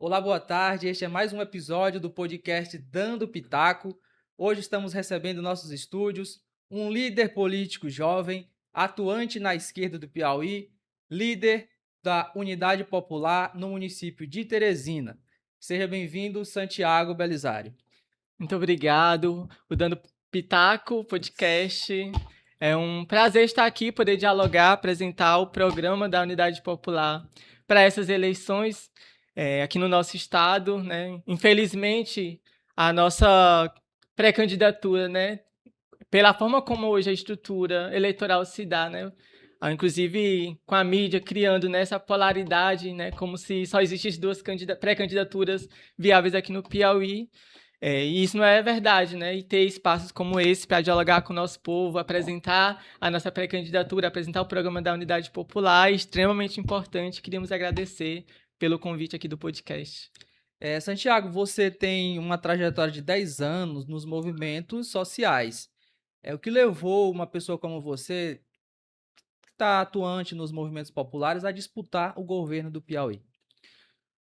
Olá, boa tarde. Este é mais um episódio do podcast Dando Pitaco. Hoje estamos recebendo em nossos estúdios um líder político jovem, atuante na esquerda do Piauí, líder da Unidade Popular no município de Teresina. Seja bem-vindo, Santiago Belisário. Muito obrigado. O Dando Pitaco Podcast. É um prazer estar aqui, poder dialogar, apresentar o programa da Unidade Popular para essas eleições aqui no nosso estado, né? Infelizmente, a nossa pré-candidatura, né? Pela forma como hoje a estrutura eleitoral se dá, né? Inclusive com a mídia criando essa polaridade, né? Como se só existissem duas pré-candidaturas viáveis aqui no Piauí. E isso não é verdade, né? E ter espaços como esse para dialogar com o nosso povo, apresentar a nossa pré-candidatura, apresentar o programa da Unidade Popular é extremamente importante. Queríamos agradecer pelo convite aqui do podcast. Santiago, você tem uma trajetória de 10 anos nos movimentos sociais. O que levou uma pessoa como você, que está atuante nos movimentos populares, a disputar o governo do Piauí?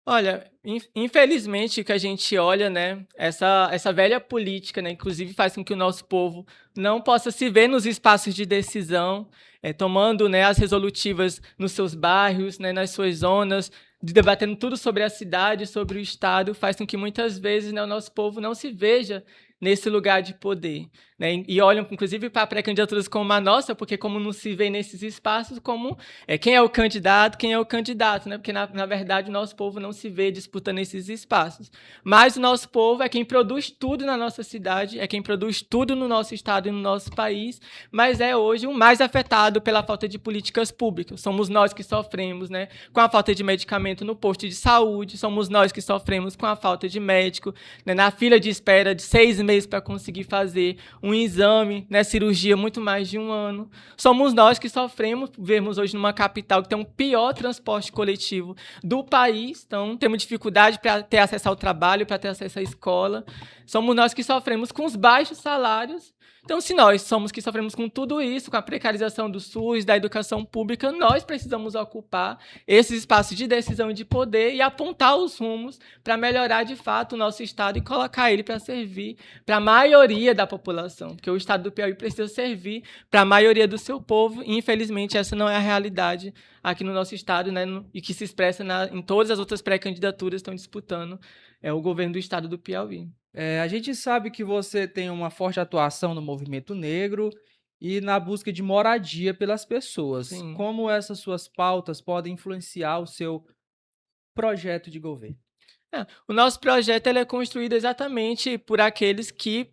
Olha, infelizmente o que a gente olha, né, essa velha política, né, inclusive faz com que o nosso povo não possa se ver nos espaços de decisão, tomando, né, as resolutivas nos seus bairros, né, nas suas zonas, debatendo tudo sobre a cidade, sobre o estado, faz com que muitas vezes, né, o nosso povo não se veja nesse lugar de poder, né, e olham inclusive para pré-candidaturas como a nossa, porque como não se vê nesses espaços, como quem é o candidato, né? Porque, na verdade, o nosso povo não se vê disputando esses espaços. Mas o nosso povo é quem produz tudo na nossa cidade, é quem produz tudo no nosso estado e no nosso país, mas é hoje o mais afetado pela falta de políticas públicas. Somos nós que sofremos, né, com a falta de medicamento no posto de saúde, somos nós que sofremos com a falta de médico, né, na fila de espera de 6 meses para conseguir fazer um exame, né, cirurgia muito mais de um ano. Somos nós que sofremos, vemos hoje numa capital que tem o pior transporte coletivo do país, então temos dificuldade para ter acesso ao trabalho, para ter acesso à escola. Somos nós que sofremos com os baixos salários. Então, se nós somos que sofremos com tudo isso, com a precarização do SUS, da educação pública, nós precisamos ocupar esses espaços de decisão e de poder e apontar os rumos para melhorar de fato o nosso estado e colocar ele para servir para a maioria da população, porque o estado do Piauí precisa servir para a maioria do seu povo e, infelizmente, essa não é a realidade aqui no nosso estado, né, e que se expressa em todas as outras pré-candidaturas que estão disputando o governo do estado do Piauí. A gente sabe que você tem uma forte atuação no movimento negro e na busca de moradia pelas pessoas. Sim. Como essas suas pautas podem influenciar o seu projeto de governo? O nosso projeto ele é construído exatamente por aqueles que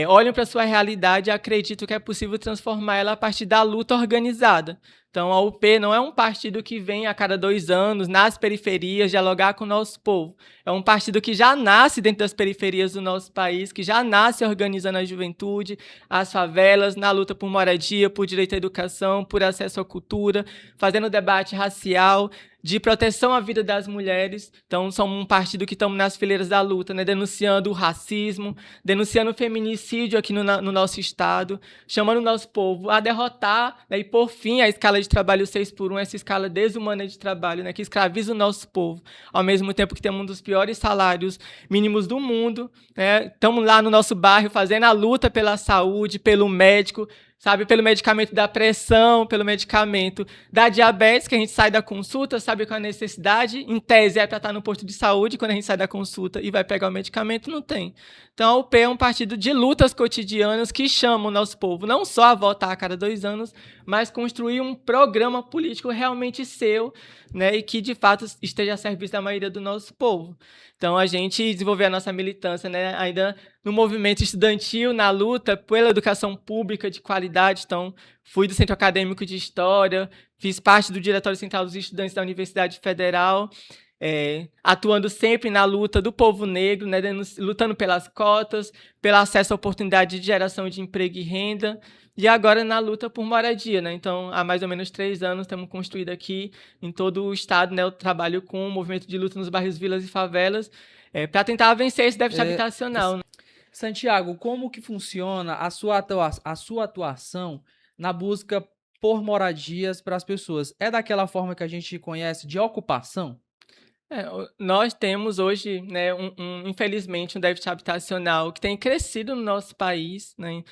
olham para a sua realidade e acreditam que é possível transformar ela a partir da luta organizada. Então, a UP não é um partido que vem a cada 2 anos nas periferias dialogar com o nosso povo. É um partido que já nasce dentro das periferias do nosso país, que já nasce organizando a juventude, as favelas, na luta por moradia, por direito à educação, por acesso à cultura, fazendo debate racial, de proteção à vida das mulheres. Então, somos um partido que estamos nas fileiras da luta, né, denunciando o racismo, denunciando o feminicídio aqui no nosso estado, chamando o nosso povo a derrotar, né, e por fim a escala de trabalho 6x1, essa escala desumana de trabalho, né, que escraviza o nosso povo, ao mesmo tempo que temos um dos piores salários mínimos do mundo. Estamos lá no nosso bairro fazendo a luta pela saúde, pelo médico, sabe, pelo medicamento da pressão, pelo medicamento da diabetes, que a gente sai da consulta, sabe qual é a necessidade, em tese é para estar no posto de saúde, quando a gente sai da consulta e vai pegar o medicamento, não tem. Então a UP é um partido de lutas cotidianas que chama o nosso povo não só a votar a cada 2 anos, mas construir um programa político realmente seu, né, e que de fato esteja a serviço da maioria do nosso povo. Então a gente desenvolveu a nossa militância, né, ainda no movimento estudantil, na luta pela educação pública de qualidade. Então, fui do Centro Acadêmico de História, fiz parte do Diretório Central dos Estudantes da Universidade Federal, atuando sempre na luta do povo negro, né, lutando pelas cotas, pelo acesso à oportunidade de geração de emprego e renda, e agora na luta por moradia, né? Então, há mais ou menos 3 anos, temos construído aqui em todo o estado, né, o trabalho com o movimento de luta nos bairros, vilas e favelas, para tentar vencer esse déficit habitacional, né? Santiago, como que funciona a sua atuação na busca por moradias para as pessoas? É daquela forma que a gente conhece de ocupação? Nós temos hoje, né, infelizmente, um déficit habitacional que tem crescido no nosso país, né?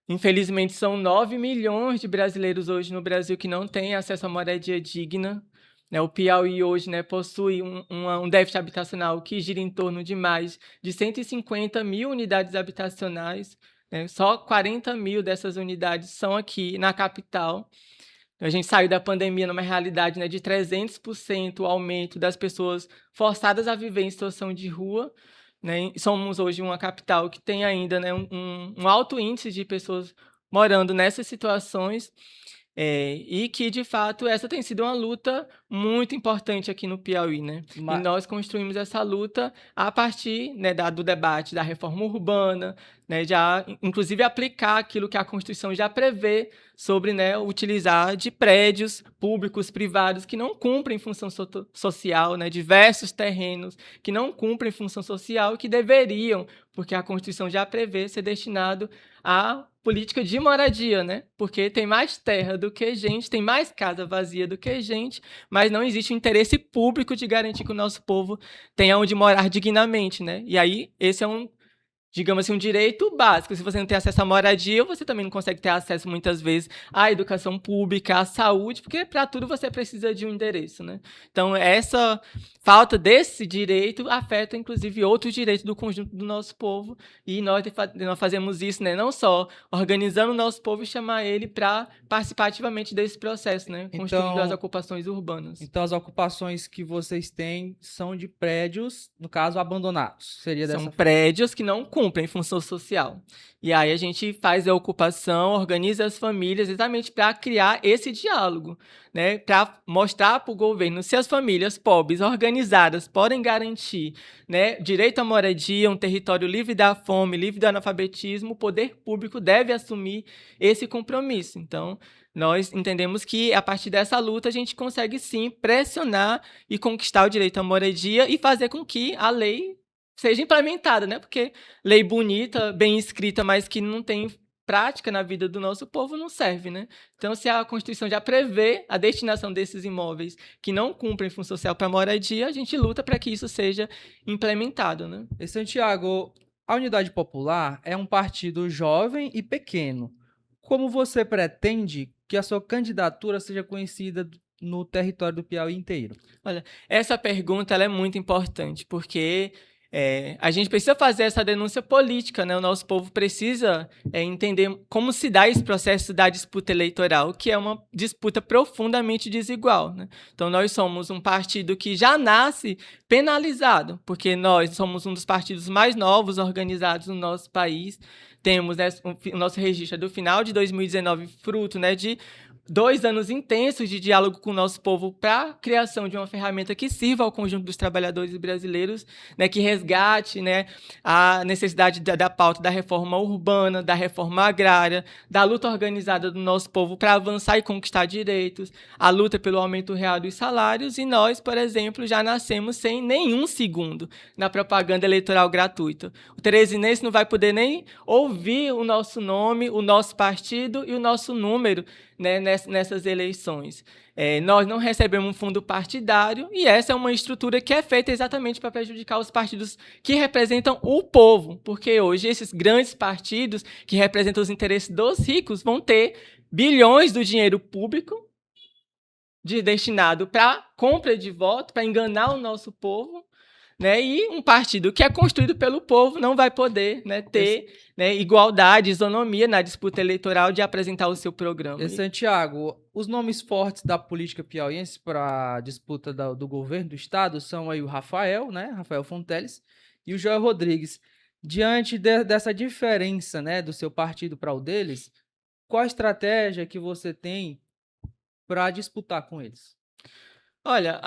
Infelizmente, são 9 milhões de brasileiros hoje no Brasil que não têm acesso à moradia digna, né? O Piauí hoje, né, possui um déficit habitacional que gira em torno de mais de 150 mil unidades habitacionais, né? Só 40 mil dessas unidades são aqui na capital. A gente saiu da pandemia numa realidade, né, de 300% o aumento das pessoas forçadas a viver em situação de rua, né? Somos hoje uma capital que tem ainda, né, um alto índice de pessoas morando nessas situações, e que, de fato, essa tem sido uma luta muito importante aqui no Piauí, né? E Ma- nós construímos essa luta a partir, né, do debate da reforma urbana, né, inclusive aplicar aquilo que a Constituição já prevê sobre, né, utilizar de prédios públicos, privados, que não cumprem função social, né, diversos terrenos que não cumprem função social e que deveriam, porque a Constituição já prevê, ser destinado a política de moradia, né? Porque tem mais terra do que gente, tem mais casa vazia do que gente, mas não existe um interesse público de garantir que o nosso povo tenha onde morar dignamente, né? E aí, esse é digamos assim, um direito básico. Se você não tem acesso à moradia, você também não consegue ter acesso, muitas vezes, à educação pública, à saúde, porque para tudo você precisa de um endereço, né? Então, essa falta desse direito afeta, inclusive, outros direitos do conjunto do nosso povo, e nós fazemos isso, né, não só organizando o nosso povo e chamar ele para participar ativamente desse processo, né, construindo as Então, ocupações urbanas. então as ocupações que vocês têm são de prédios, no caso, abandonados. Seria São dessa forma. prédios que não cumprem função social. E aí a gente faz a ocupação, organiza as famílias exatamente para criar esse diálogo, né? Para mostrar para o governo se as famílias pobres organizadas podem garantir, né, direito à moradia, um território livre da fome, livre do analfabetismo, o poder público deve assumir esse compromisso. Então, nós entendemos que, a partir dessa luta, a gente consegue, sim, pressionar e conquistar o direito à moradia e fazer com que a lei seja implementada, né? Porque lei bonita, bem escrita, mas que não tem prática na vida do nosso povo, não serve, né? Então, se a Constituição já prevê a destinação desses imóveis que não cumprem função social para moradia, a gente luta para que isso seja implementado, né? E Santiago, a Unidade Popular é um partido jovem e pequeno. Como você pretende que a sua candidatura seja conhecida no território do Piauí inteiro? Olha, essa pergunta ela é muito importante, porque a gente precisa fazer essa denúncia política, né? O nosso povo precisa entender como se dá esse processo da disputa eleitoral, que é uma disputa profundamente desigual, né? Então, nós somos um partido que já nasce penalizado, porque nós somos um dos partidos mais novos organizados no nosso país. Temos, né, o nosso registro do final de 2019, fruto, né, de 2 anos intensos de diálogo com o nosso povo para a criação de uma ferramenta que sirva ao conjunto dos trabalhadores brasileiros, né, que resgate, né, a necessidade da pauta da reforma urbana, da reforma agrária, da luta organizada do nosso povo para avançar e conquistar direitos, a luta pelo aumento real dos salários, e nós, por exemplo, já nascemos sem nenhum segundo na propaganda eleitoral gratuita. O teresinense não vai poder nem ouvir o nosso nome, o nosso partido e o nosso número, né, nessas eleições. Nós não recebemos um fundo partidário, e essa é uma estrutura que é feita exatamente para prejudicar os partidos que representam o povo, porque hoje esses grandes partidos que representam os interesses dos ricos vão ter bilhões do dinheiro público destinado para compra de voto, para enganar o nosso povo, né? E um partido que é construído pelo povo não vai poder, né, ter, né, igualdade, isonomia na disputa eleitoral de apresentar o seu programa. E Santiago, os nomes fortes da política piauiense para a disputa do governo do estado são aí o Rafael, né, Rafael Fonteles, e o Joel Rodrigues. Diante dessa diferença, né, do seu partido para o deles, qual a estratégia que você tem para disputar com eles? Olha,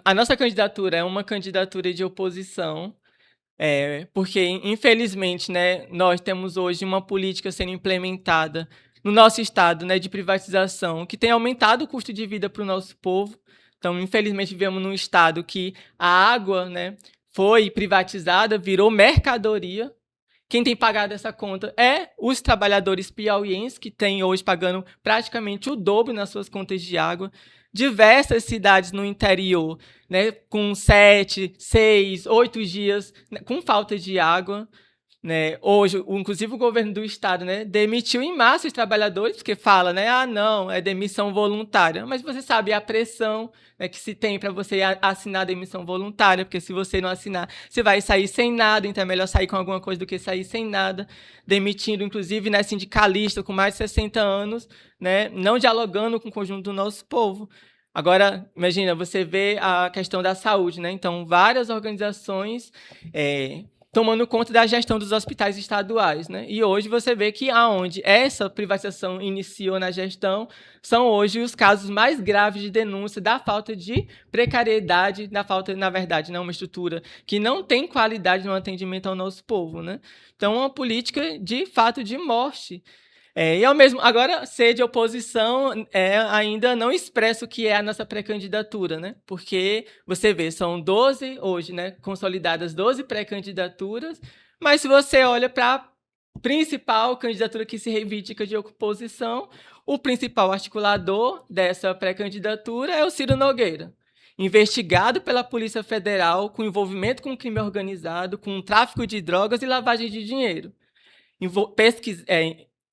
a nossa candidatura é uma candidatura de oposição, porque, infelizmente, né, nós temos hoje uma política sendo implementada no nosso estado, né, de privatização, que tem aumentado o custo de vida para o nosso povo. Então, infelizmente, vivemos num estado que a água, né, foi privatizada, virou mercadoria. Quem tem pagado essa conta é os trabalhadores piauienses, que têm hoje pagando praticamente o dobro nas suas contas de água. diversas cidades no interior, né, com 7, 6, 8 dias, né, com falta de água. Né, hoje, inclusive o governo do estado, né, demitiu em massa os trabalhadores, porque fala, né, não, é demissão voluntária. Mas você sabe a pressão, né, que se tem para você assinar a demissão voluntária, porque se você não assinar, você vai sair sem nada, então é melhor sair com alguma coisa do que sair sem nada. Demitindo, inclusive, né, sindicalista com mais de 60 anos, né, não dialogando com o conjunto do nosso povo. Agora, imagina, você vê a questão da saúde, né? Então, várias organizações tomando conta da gestão dos hospitais estaduais, né? E hoje você vê que aonde essa privatização iniciou na gestão são hoje os casos mais graves de denúncia da falta de precariedade, da falta, na verdade, né, uma estrutura que não tem qualidade no atendimento ao nosso povo, né? Então, uma política de fato de morte. E ao mesmo agora ser de oposição ainda não expressa o que é a nossa pré-candidatura, né? Porque você vê, são 12 hoje, né, consolidadas 12 pré-candidaturas, mas se você olha para a principal candidatura que se reivindica de oposição, o principal articulador dessa pré-candidatura é o Ciro Nogueira, investigado pela Polícia Federal com envolvimento com crime organizado, com tráfico de drogas e lavagem de dinheiro.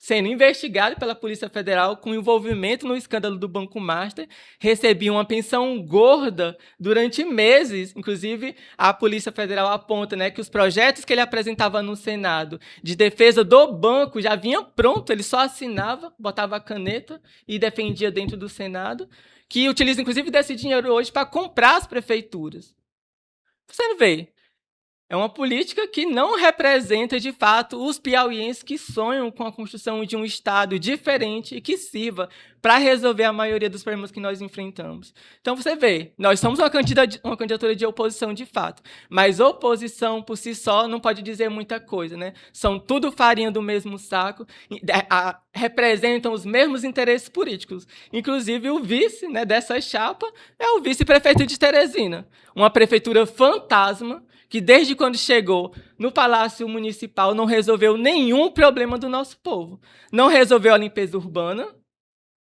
Sendo investigado pela Polícia Federal com envolvimento no escândalo do Banco Master, recebia uma pensão gorda durante meses. Inclusive, a Polícia Federal aponta, né, que os projetos que ele apresentava no Senado de defesa do banco já vinham pronto, ele só assinava, botava a caneta e defendia dentro do Senado, que utiliza, inclusive, desse dinheiro hoje para comprar as prefeituras. Você não vê? É uma política que não representa, de fato, os piauienses que sonham com a construção de um Estado diferente e que sirva para resolver a maioria dos problemas que nós enfrentamos. Então, você vê, nós somos uma candidatura de oposição, de fato, mas oposição, por si só, não pode dizer muita coisa, né? São tudo farinha do mesmo saco, representam os mesmos interesses políticos. Inclusive, o vice, né, dessa chapa é o vice-prefeito de Teresina, uma prefeitura fantasma, que desde quando chegou no Palácio Municipal não resolveu nenhum problema do nosso povo. Não resolveu a limpeza urbana,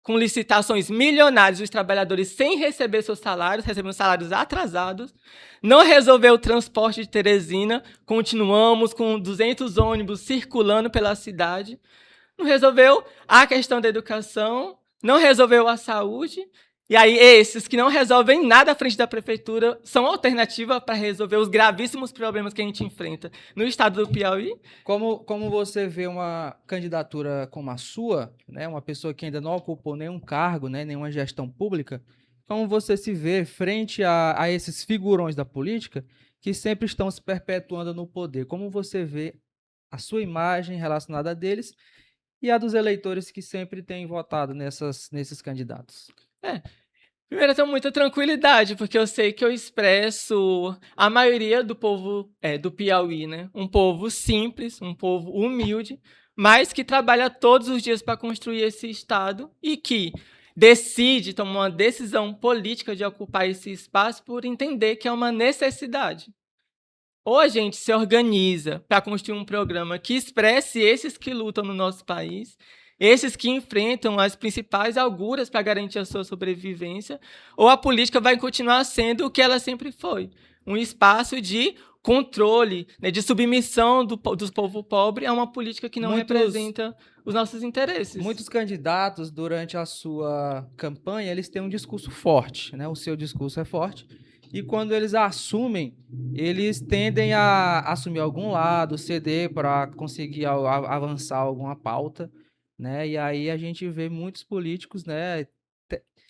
com licitações milionárias, os trabalhadores sem receber seus salários, recebendo salários atrasados. Não resolveu o transporte de Teresina, continuamos com 200 ônibus circulando pela cidade. Não resolveu a questão da educação, não resolveu a saúde. E aí, esses que não resolvem nada à frente da prefeitura são alternativa para resolver os gravíssimos problemas que a gente enfrenta no estado do Piauí. Como você vê uma candidatura como a sua, né, uma pessoa que ainda não ocupou nenhum cargo, né, nenhuma gestão pública, como você se vê frente a esses figurões da política que sempre estão se perpetuando no poder? Como você vê a sua imagem relacionada a deles e a dos eleitores que sempre têm votado nesses candidatos? Primeiro, eu tenho muita tranquilidade, porque eu sei que eu expresso a maioria do povo do Piauí, né? Um povo simples, um povo humilde, mas que trabalha todos os dias para construir esse Estado e que decide tomar uma decisão política de ocupar esse espaço por entender que é uma necessidade. Ou a gente se organiza para construir um programa que expresse esses que lutam no nosso país, esses que enfrentam as principais alguras para garantir a sua sobrevivência, ou a política vai continuar sendo o que ela sempre foi, um espaço de controle, né, de submissão do povo pobre a uma política que não representa os nossos interesses. Muitos candidatos, durante a sua campanha, eles têm um discurso forte, né? O seu discurso é forte. E quando eles assumem, eles tendem a assumir algum lado, ceder para conseguir avançar alguma pauta, né? E aí a gente vê muitos políticos, né,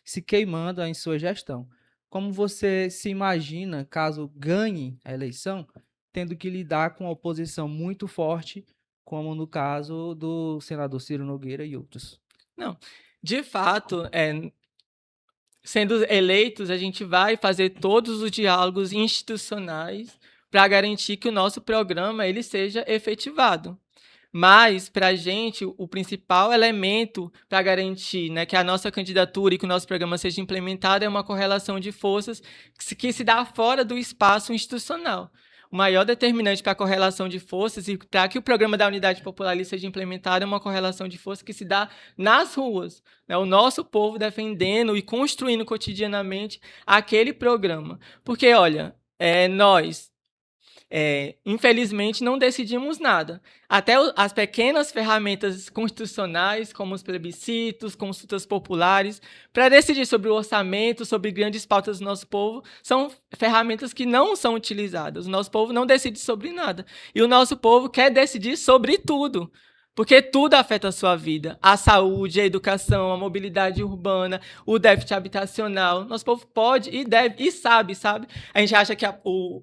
se queimando em sua gestão. Como você se imagina, caso ganhe a eleição, tendo que lidar com uma oposição muito forte, como no caso do senador Ciro Nogueira e outros? Não, de fato, sendo eleitos, a gente vai fazer todos os diálogos institucionais para garantir que o nosso programa ele seja efetivado. Mas, para a gente, o principal elemento para garantir, né, que a nossa candidatura e que o nosso programa seja implementado é uma correlação de forças que se dá fora do espaço institucional. o maior determinante para a correlação de forças e para que o programa da Unidade Popular ali seja implementado é uma correlação de forças que se dá nas ruas, né? O nosso povo defendendo e construindo cotidianamente aquele programa. Porque, olha, nós, infelizmente, não decidimos nada. Até as pequenas ferramentas constitucionais, como os plebiscitos, consultas populares, para decidir sobre o orçamento, sobre grandes pautas do nosso povo, são ferramentas que não são utilizadas. O nosso povo não decide sobre nada. E o nosso povo quer decidir sobre tudo. Porque tudo afeta a sua vida. A saúde, a educação, a mobilidade urbana, o déficit habitacional. Nosso povo pode e deve e sabe. A gente acha que o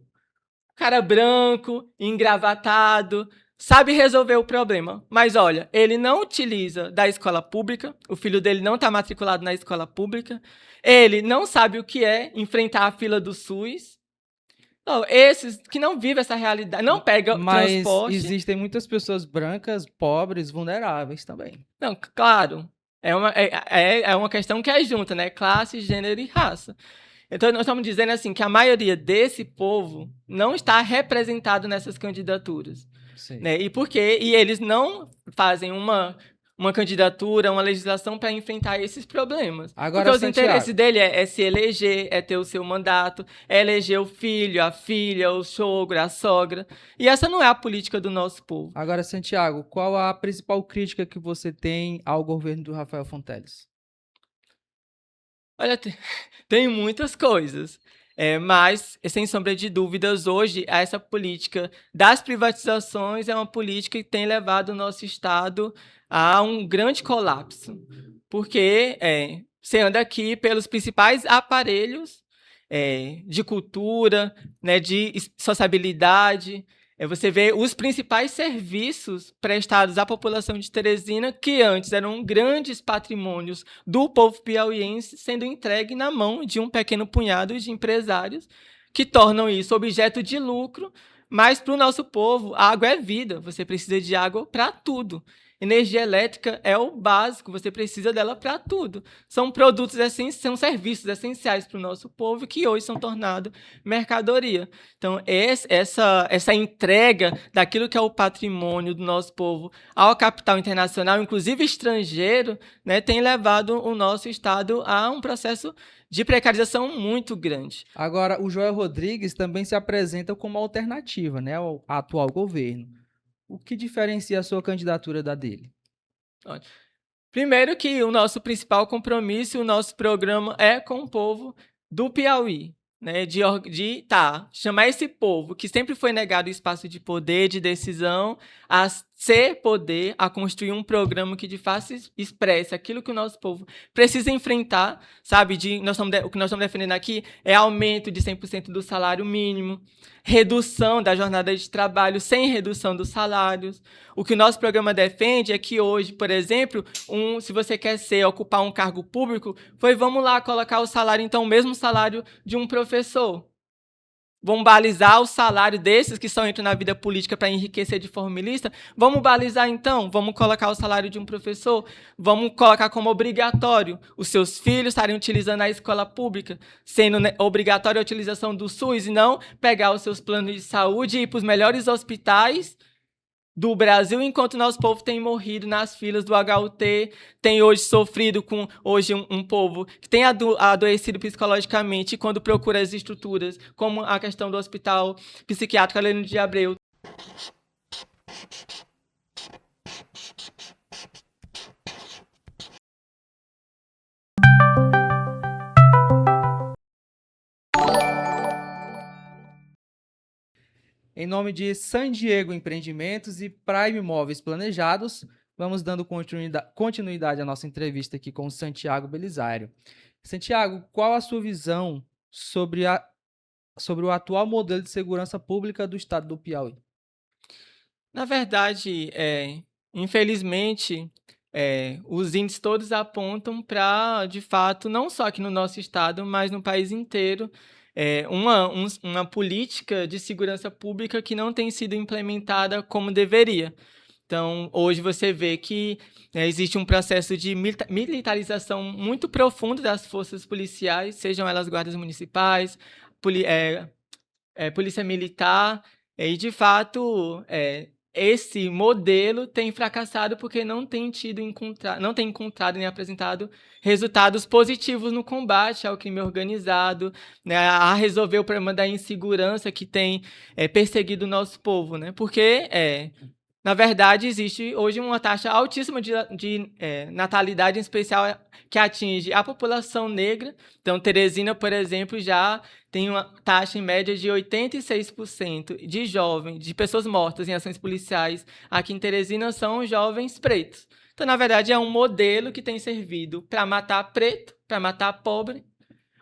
cara branco, engravatado, sabe resolver o problema. Mas, olha, ele não utiliza da escola pública, o filho dele não está matriculado na escola pública, ele não sabe o que é enfrentar a fila do SUS. Não, esses que não vivem essa realidade, não pegam transporte. Mas existem muitas pessoas brancas, pobres, vulneráveis também. Não, claro, é uma questão que é junta, né? Classe, gênero e raça. Então, nós estamos dizendo assim que a maioria desse povo não está representado nessas candidaturas. Né? E eles não fazem uma candidatura, uma legislação para enfrentar esses problemas. Agora, porque os Santiago, interesses dele é se eleger, é ter o seu mandato, é eleger o filho, a filha, o sogro, a sogra. E essa não é a política do nosso povo. Agora, Santiago, qual a principal crítica que você tem ao governo do Rafael Fonteles? Olha, tem muitas coisas, mas, sem sombra de dúvidas, hoje, essa política das privatizações é uma política que tem levado o nosso Estado a um grande colapso, porque você anda aqui pelos principais aparelhos de cultura, né, de sociabilidade. Você vê os principais serviços prestados à população de Teresina, que antes eram grandes patrimônios do povo piauiense, sendo entregue na mão de um pequeno punhado de empresários que tornam isso objeto de lucro, mas para o nosso povo, a água é vida, você precisa de água para tudo. Energia elétrica é o básico, você precisa dela para tudo. São produtos são serviços essenciais para o nosso povo que hoje são tornados mercadoria. Então, essa entrega daquilo que é o patrimônio do nosso povo ao capital internacional, inclusive estrangeiro, né, tem levado o nosso Estado a um processo de precarização muito grande. Agora, o Joel Rodrigues também se apresenta como alternativa, né, ao atual governo. O que diferencia a sua candidatura da dele? Primeiro que o nosso principal compromisso, o nosso programa é com o povo do Piauí, né? Chamar esse povo que sempre foi negado o espaço de poder, de decisão, a ser poder, a construir um programa que de fato expresse aquilo que o nosso povo precisa enfrentar, sabe? O que nós estamos defendendo aqui é aumento de 100% do salário mínimo, redução da jornada de trabalho sem redução dos salários. O que o nosso programa defende é que hoje, por exemplo, se você quer ocupar um cargo público, vamos lá colocar o salário, então, o mesmo salário de um professor. Vamos balizar o salário desses que só entram na vida política para enriquecer de forma ilícita. Vamos balizar, então, vamos colocar o salário de um professor, vamos colocar como obrigatório os seus filhos estarem utilizando a escola pública, sendo obrigatória a utilização do SUS e não pegar os seus planos de saúde e ir para os melhores hospitais do Brasil, enquanto o nosso povo tem morrido nas filas do HUT, tem hoje sofrido com um povo que tem adoecido psicologicamente quando procura as estruturas, como a questão do Hospital Psiquiátrico Heleno de Abreu. Em nome de San Diego Empreendimentos e Prime Imóveis Planejados, vamos dando continuidade à nossa entrevista aqui com o Santiago Belisário. Santiago, qual a sua visão sobre o atual modelo de segurança pública do estado do Piauí? Na verdade, infelizmente, os índices todos apontam para, de fato, não só aqui no nosso estado, mas no país inteiro, uma política de segurança pública que não tem sido implementada como deveria. Então, hoje você vê que existe um processo de militarização muito profundo das forças policiais, sejam elas guardas municipais, polícia militar, E, de fato, esse modelo tem fracassado porque não tem encontrado nem apresentado resultados positivos no combate ao crime organizado, né, a resolver o problema da insegurança que tem perseguido o nosso povo, né? Porque na verdade, existe hoje uma taxa altíssima de natalidade, em especial que atinge a população negra. Então, Teresina, por exemplo, já tem uma taxa em média de 86% de jovens, de pessoas mortas em ações policiais aqui em Teresina são jovens pretos. Então, na verdade, é um modelo que tem servido para matar preto, para matar pobre.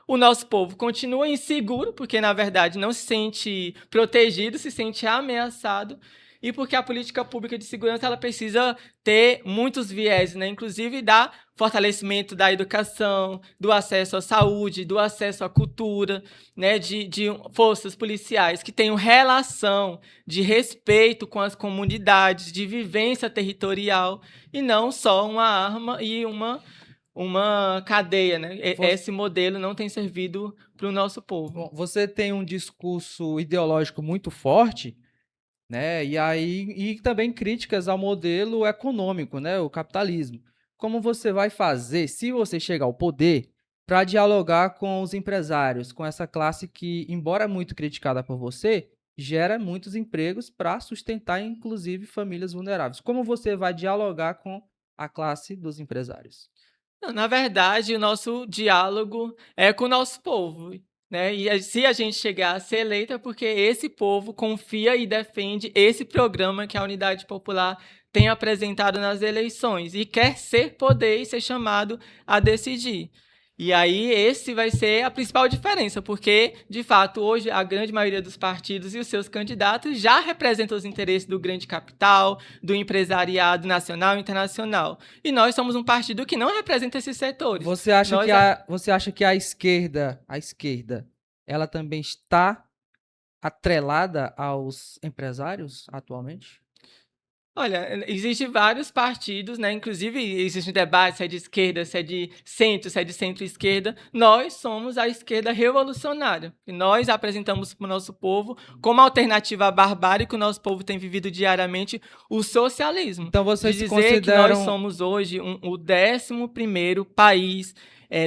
O nosso povo continua inseguro, porque, na verdade, não se sente protegido, se sente ameaçado, e porque a política pública de segurança ela precisa ter muitos viés, né? Inclusive da fortalecimento da educação, do acesso à saúde, do acesso à cultura, né? de forças policiais que tenham relação de respeito com as comunidades, de vivência territorial, e não só uma arma e uma cadeia, né? Esse modelo não tem servido para o nosso povo. Bom, você tem um discurso ideológico muito forte, né? E também críticas ao modelo econômico, né? O capitalismo. Como você vai fazer, se você chegar ao poder, para dialogar com os empresários, com essa classe que, embora muito criticada por você, gera muitos empregos para sustentar, inclusive, famílias vulneráveis? Como você vai dialogar com a classe dos empresários? Na verdade, o nosso diálogo é com o nosso povo, né? E se a gente chegar a ser eleito é porque esse povo confia e defende esse programa que a Unidade Popular tem apresentado nas eleições e quer ser poder e ser chamado a decidir. E aí esse vai ser a principal diferença, porque, de fato, hoje a grande maioria dos partidos e os seus candidatos já representam os interesses do grande capital, do empresariado nacional e internacional. E nós somos um partido que não representa esses setores. Você acha que a esquerda, ela também está atrelada aos empresários atualmente? Olha, existem vários partidos, né? Inclusive existe um debate se é de esquerda, se é de centro, se é de centro-esquerda. Nós somos a esquerda revolucionária. E nós apresentamos para o nosso povo, como alternativa à barbárie que o nosso povo tem vivido diariamente, o socialismo. Então vocês de se dizer que consideram... nós somos hoje o 11º país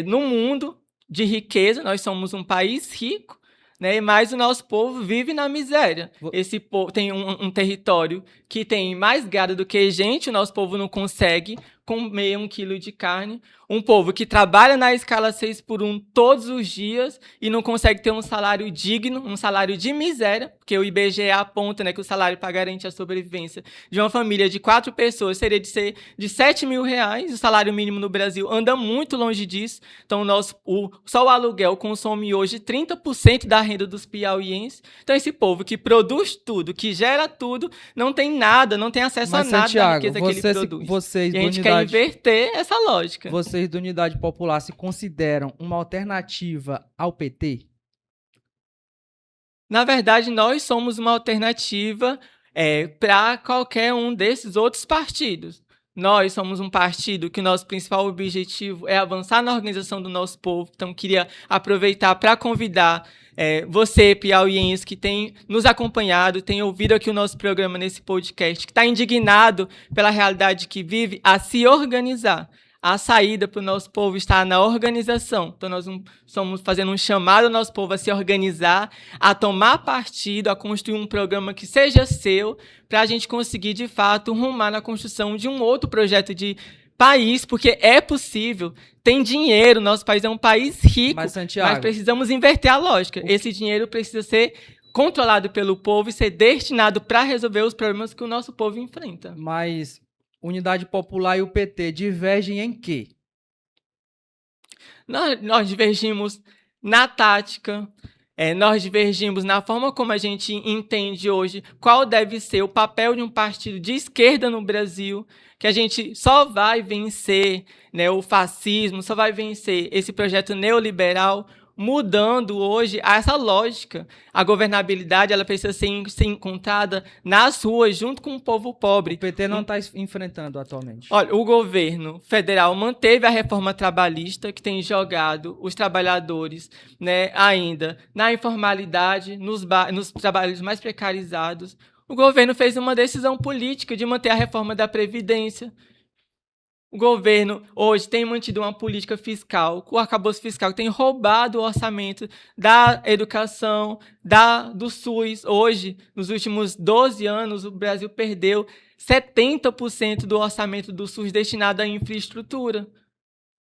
no mundo de riqueza. Nós somos um país rico, né? Mas o nosso povo vive na miséria. Esse povo tem um território que tem mais gado do que gente, o nosso povo não consegue comer 1 quilo de carne. Um povo que trabalha na escala 6x1 todos os dias e não consegue ter um salário digno, um salário de miséria, porque o IBGE aponta, né, que o salário para garantir a sobrevivência de uma família de 4 pessoas seria de ser de R$7.000. O salário mínimo no Brasil anda muito longe disso. Então, só o aluguel consome hoje 30% da renda dos piauienses. Então, esse povo que produz tudo, que gera tudo, não tem nada, não tem acesso a nada da riqueza que ele produz. E a gente quer inverter essa lógica. Vocês da Unidade Popular se consideram uma alternativa ao PT? Na verdade, nós somos uma alternativa para qualquer um desses outros partidos. Nós somos um partido que o nosso principal objetivo é avançar na organização do nosso povo. Então, queria aproveitar para convidar você, piauiense, que tem nos acompanhado, tem ouvido aqui o nosso programa nesse podcast, que está indignado pela realidade que vive, a se organizar. A saída para o nosso povo está na organização. Então, nós estamos fazendo um chamado ao nosso povo a se organizar, a tomar partido, a construir um programa que seja seu, para a gente conseguir, de fato, rumar na construção de um outro projeto de país, porque é possível, tem dinheiro, nosso país é um país rico, mas precisamos inverter a lógica. Esse dinheiro precisa ser controlado pelo povo e ser destinado para resolver os problemas que o nosso povo enfrenta. Mas Unidade Popular e o PT divergem em quê? Nós divergimos na tática, nós divergimos na forma como a gente entende hoje qual deve ser o papel de um partido de esquerda no Brasil, que a gente só vai vencer, né, o fascismo, só vai vencer esse projeto neoliberal mudando hoje essa lógica. A governabilidade ela precisa ser encontrada nas ruas, junto com o povo pobre. O PT não está enfrentando atualmente. Olha, o governo federal manteve a reforma trabalhista, que tem jogado os trabalhadores, né, ainda na informalidade, nos trabalhos mais precarizados. O governo fez uma decisão política de manter a reforma da Previdência. O governo hoje tem mantido uma política fiscal, o arcabouço fiscal que tem roubado o orçamento da educação, do SUS. Hoje, nos últimos 12 anos, o Brasil perdeu 70% do orçamento do SUS destinado à infraestrutura.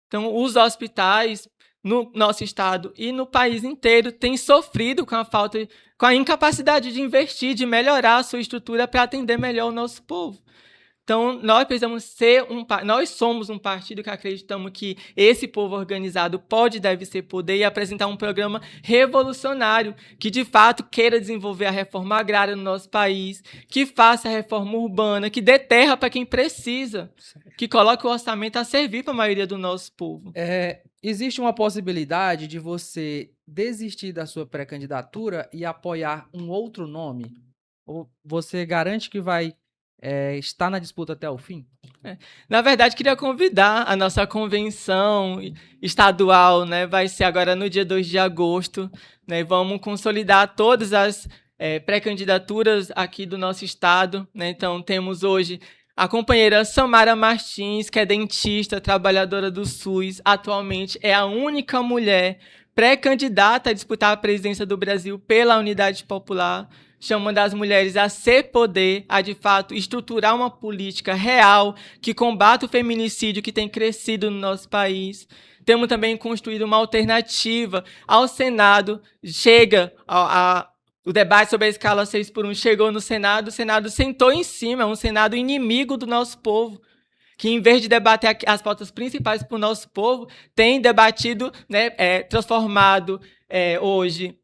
Então, os hospitais no nosso estado e no país inteiro têm sofrido com a incapacidade de investir, de melhorar a sua estrutura para atender melhor o nosso povo. Então, nós somos um partido que acreditamos que esse povo organizado pode e deve ser poder e apresentar um programa revolucionário que, de fato, queira desenvolver a reforma agrária no nosso país, que faça a reforma urbana, que dê terra para quem precisa, que coloque o orçamento a servir para a maioria do nosso povo. Existe uma possibilidade de você desistir da sua pré-candidatura e apoiar um outro nome? Ou você garante que vai estar na disputa até o fim? Na verdade, queria convidar a nossa convenção estadual, né? Vai ser agora no dia 2 de agosto. Né? Vamos consolidar todas as pré-candidaturas aqui do nosso estado. Né? Então, temos hoje a companheira Samara Martins, que é dentista, trabalhadora do SUS. Atualmente é a única mulher pré-candidata a disputar a presidência do Brasil pela Unidade Popular, chamando as mulheres a ser poder, a de fato estruturar uma política real que combata o feminicídio que tem crescido no nosso país. Temos também construído uma alternativa ao Senado. Chega o debate sobre a escala 6x1, chegou no Senado, o Senado sentou em cima, é um Senado inimigo do nosso povo, que em vez de debater as pautas principais para o nosso povo, tem debatido, né, transformado hoje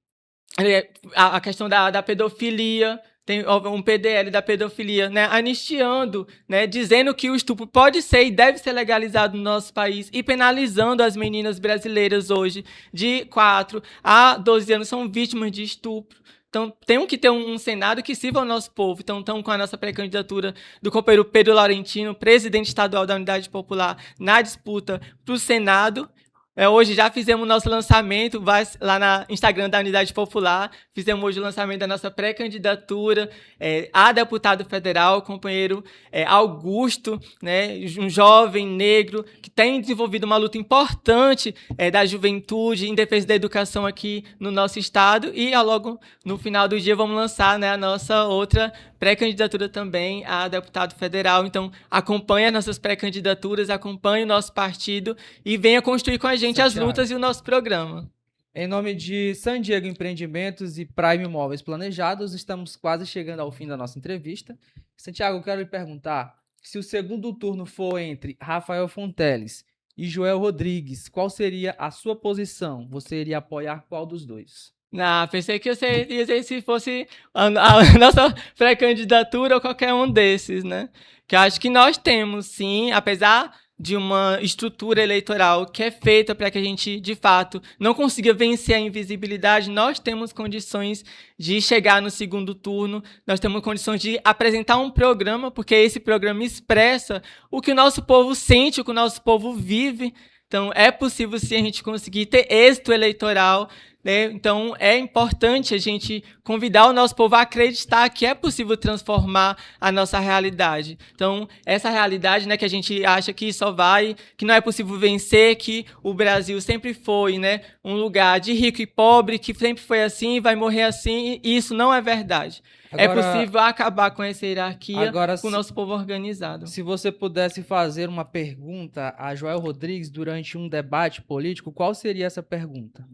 a questão da pedofilia. Tem um PDL da pedofilia, né, anistiando, né, dizendo que o estupro pode ser e deve ser legalizado no nosso país e penalizando as meninas brasileiras hoje de 4 a 12 anos são vítimas de estupro. Então, tem que ter um Senado que sirva ao nosso povo. Então, estamos com a nossa pré-candidatura do companheiro Pedro Laurentino, presidente estadual da Unidade Popular, na disputa para o Senado. Hoje já fizemos o nosso lançamento, vai lá no Instagram da Unidade Popular, fizemos hoje o lançamento da nossa pré-candidatura a deputado federal, o companheiro Augusto, né, um jovem negro que tem desenvolvido uma luta importante da juventude em defesa da educação aqui no nosso estado, e logo no final do dia vamos lançar, né, a nossa outra pré-candidatura também a deputado federal. Então, acompanhe as nossas pré-candidaturas, acompanhe o nosso partido e venha construir com a gente as lutas e o nosso programa. Em nome de San Diego Empreendimentos e Prime Imóveis Planejados, estamos quase chegando ao fim da nossa entrevista. Santiago, eu quero lhe perguntar, se o segundo turno for entre Rafael Fonteles e Joel Rodrigues, qual seria a sua posição? Você iria apoiar qual dos dois? Não, pensei que você ia dizer se fosse a nossa pré-candidatura ou qualquer um desses, né? Que eu acho que nós temos, sim, apesar de uma estrutura eleitoral que é feita para que a gente, de fato, não consiga vencer a invisibilidade, nós temos condições de chegar no segundo turno, nós temos condições de apresentar um programa, porque esse programa expressa o que o nosso povo sente, o que o nosso povo vive. Então, é possível, sim, a gente conseguir ter êxito eleitoral, né? Então, é importante a gente convidar o nosso povo a acreditar que é possível transformar a nossa realidade. Então, essa realidade, né, que a gente acha que que não é possível vencer, que o Brasil sempre foi, né, um lugar de rico e pobre, que sempre foi assim e vai morrer assim, e isso não é verdade. Agora, é possível acabar com essa hierarquia com o nosso povo organizado. Se você pudesse fazer uma pergunta a Joel Rodrigues durante um debate político, qual seria essa pergunta?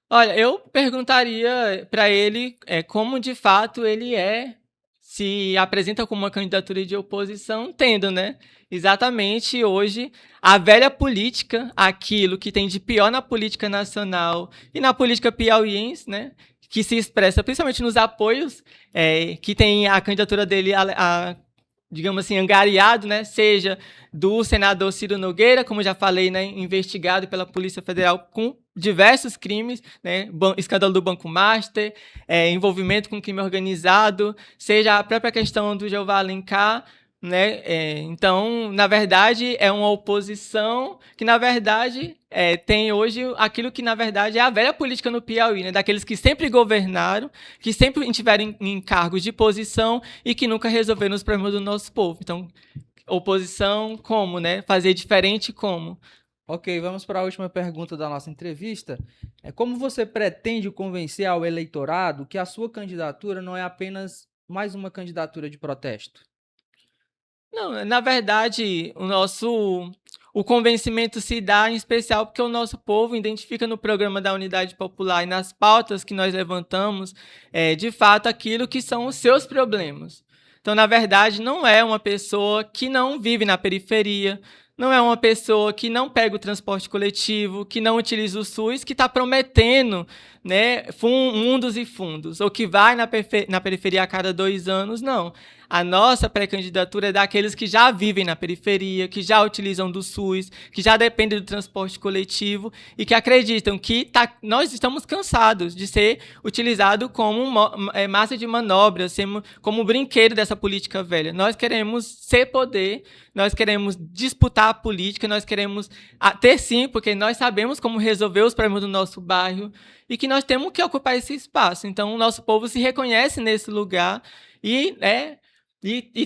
Olha, eu perguntaria para ele como de fato ele se apresenta como uma candidatura de oposição, tendo, né, exatamente hoje a velha política, aquilo que tem de pior na política nacional e na política piauiense, né, que se expressa principalmente nos apoios que tem a candidatura dele digamos assim, angariado, né, seja do senador Ciro Nogueira, como já falei, né, investigado pela Polícia Federal com diversos crimes, né, escândalo do Banco Master, envolvimento com crime organizado, seja a própria questão do Jeová Alencar, né, então, na verdade, é uma oposição que, na verdade, tem hoje aquilo que, na verdade, é a velha política no Piauí, né, daqueles que sempre governaram, que sempre tiveram em cargos de posição e que nunca resolveram os problemas do nosso povo. Então, oposição como, né? Fazer diferente como? Ok, vamos para a última pergunta da nossa entrevista. Como você pretende convencer ao eleitorado que a sua candidatura não é apenas mais uma candidatura de protesto? Não, na verdade, o convencimento se dá em especial porque o nosso povo identifica no programa da Unidade Popular e nas pautas que nós levantamos, de fato, aquilo que são os seus problemas. Então, na verdade, não é uma pessoa que não vive na periferia, não é uma pessoa que não pega o transporte coletivo, que não utiliza o SUS, que está prometendo, né, mundos e fundos, ou que vai na periferia a cada 2 anos, não. A nossa pré-candidatura é daqueles que já vivem na periferia, que já utilizam do SUS, que já dependem do transporte coletivo e que acreditam que nós estamos cansados de ser utilizado como massa de manobra, como brinquedo dessa política velha. Nós queremos ser poder, nós queremos disputar a política, nós queremos ter sim, porque nós sabemos como resolver os problemas do nosso bairro e que nós temos que ocupar esse espaço. Então, o nosso povo se reconhece nesse lugar e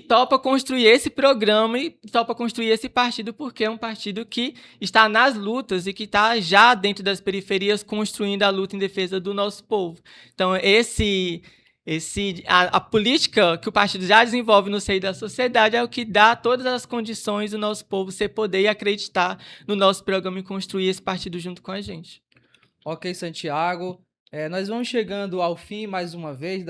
topa construir esse programa e topa construir esse partido, porque é um partido que está nas lutas e que está já dentro das periferias construindo a luta em defesa do nosso povo. Então, a política que o partido já desenvolve no seio da sociedade é o que dá todas as condições do nosso povo ser poder e acreditar no nosso programa e construir esse partido junto com a gente. Ok, Santiago. Nós vamos chegando ao fim, mais uma vez,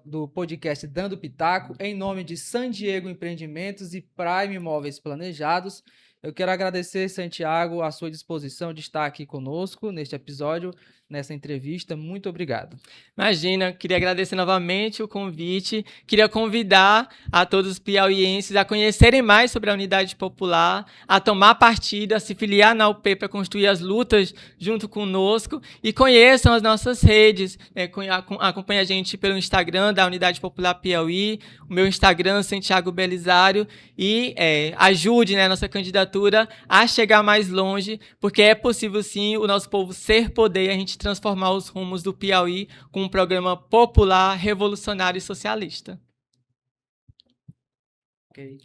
do podcast Dando Pitaco, em nome de San Diego Empreendimentos e Prime Imóveis Planejados. Eu quero agradecer, Santiago, a sua disposição de estar aqui conosco neste episódio, nessa entrevista. Muito obrigado. Imagina, queria agradecer novamente o convite, queria convidar a todos os piauienses a conhecerem mais sobre a Unidade Popular, a tomar partido, a se filiar na UP para construir as lutas junto conosco e conheçam as nossas redes, acompanhe a gente pelo Instagram da Unidade Popular Piauí, o meu Instagram, Santiago Belisário, e ajude, né, a nossa candidatura a chegar mais longe, porque é possível sim o nosso povo ser poder e a gente transformar os rumos do Piauí com um programa popular, revolucionário e socialista. Ok.